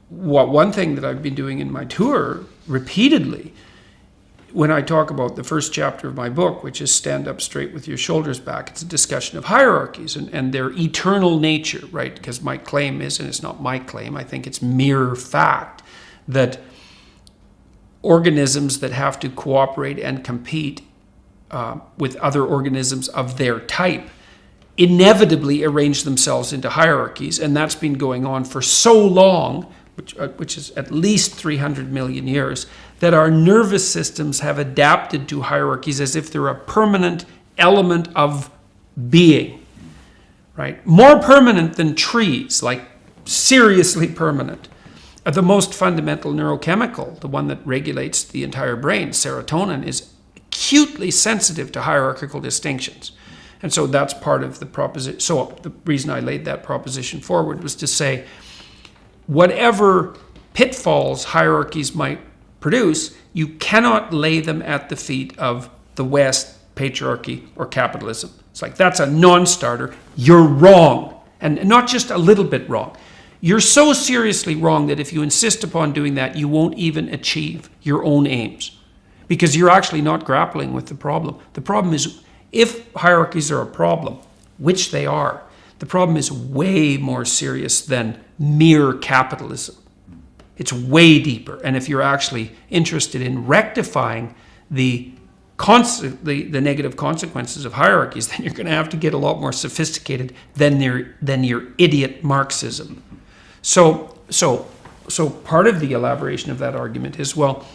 one thing that I've been doing in my tour repeatedly, when I talk about the first chapter of my book, which is Stand Up Straight with Your Shoulders Back, it's a discussion of hierarchies and their eternal nature, right? Because my claim is, and it's not my claim, I think it's mere fact, that organisms that have to cooperate and compete with other organisms of their type inevitably arrange themselves into hierarchies, and that's been going on for so long, which is at least 300 million years, that our nervous systems have adapted to hierarchies as if they're a permanent element of being, right? More permanent than trees, like seriously permanent. The most fundamental neurochemical, the one that regulates the entire brain, serotonin, is acutely sensitive to hierarchical distinctions. And so that's part of the proposition. So the reason I laid that proposition forward was to say, whatever pitfalls hierarchies might produce, you cannot lay them at the feet of the West, patriarchy, or capitalism. It's like, that's a non-starter. You're wrong. And not just a little bit wrong. You're so seriously wrong that if you insist upon doing that, you won't even achieve your own aims. Because you're actually not grappling with the problem. The problem is, if hierarchies are a problem, which they are, the problem is way more serious than mere capitalism. It's way deeper. And if you're actually interested in rectifying the negative consequences of hierarchies, then you're going to have to get a lot more sophisticated than your idiot Marxism. So part of the elaboration of that argument is, well,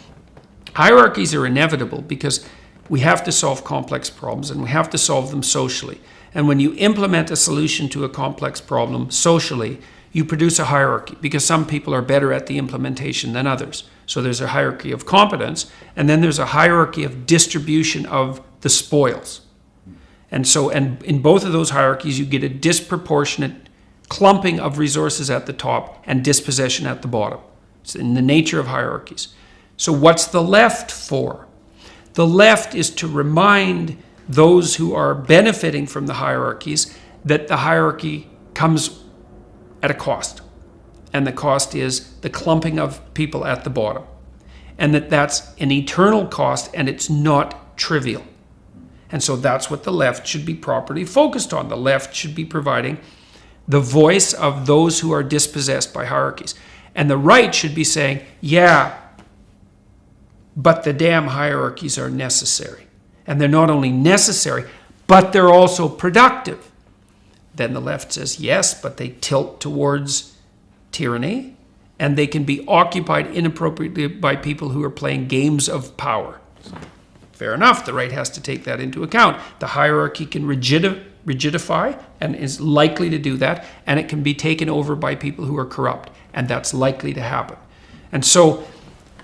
hierarchies are inevitable because we have to solve complex problems and we have to solve them socially. And when you implement a solution to a complex problem socially, you produce a hierarchy because some people are better at the implementation than others. So there's a hierarchy of competence, and then there's a hierarchy of distribution of the spoils. And in both of those hierarchies, you get a disproportionate clumping of resources at the top and dispossession at the bottom. It's in the nature of hierarchies. So what's the left for? The left is to remind those who are benefiting from the hierarchies that the hierarchy comes at a cost. And the cost is the clumping of people at the bottom. And that's an eternal cost, and it's not trivial. And so that's what the left should be properly focused on. The left should be providing the voice of those who are dispossessed by hierarchies. And the right should be saying, yeah, but the damn hierarchies are necessary. And they're not only necessary, but they're also productive. Then the left says, yes, but they tilt towards tyranny, and they can be occupied inappropriately by people who are playing games of power. Fair enough, the right has to take that into account. The hierarchy can rigidify and is likely to do that, and it can be taken over by people who are corrupt, and that's likely to happen. And so,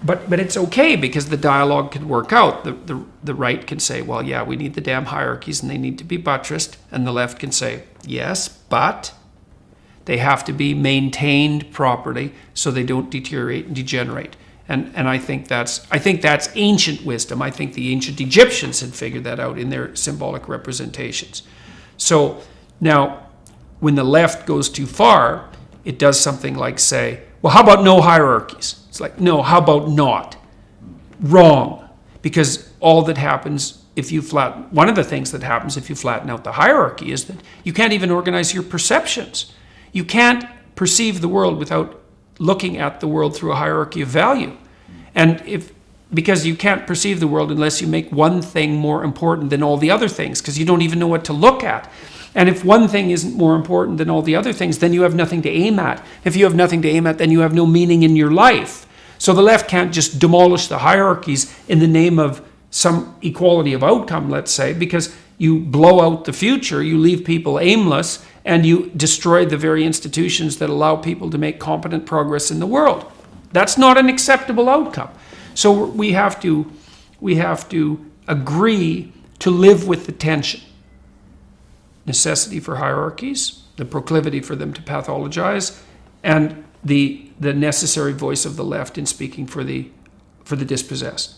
but it's okay because the dialogue can work out. The right can say, well, yeah, we need the damn hierarchies and they need to be buttressed, and the left can say, yes, but they have to be maintained properly so they don't deteriorate and degenerate. And I think that's ancient wisdom. I think the ancient Egyptians had figured that out in their symbolic representations. So now, when the left goes too far, it does something like say, well, how about no hierarchies? It's like, no, how about not? Wrong. Because all that happens one of the things that happens if you flatten out the hierarchy is that you can't even organize your perceptions. You can't perceive the world without looking at the world through a hierarchy of value. And because you can't perceive the world unless you make one thing more important than all the other things, because you don't even know what to look at. And if one thing isn't more important than all the other things, then you have nothing to aim at. If you have nothing to aim at, then you have no meaning in your life. So the left can't just demolish the hierarchies in the name of some equality of outcome, let's say, because you blow out the future, you leave people aimless, and you destroy the very institutions that allow people to make competent progress in the world. That's not an acceptable outcome. So we have to agree to live with the tension. Necessity for hierarchies, the proclivity for them to pathologize, and the necessary voice of the left in speaking for the dispossessed.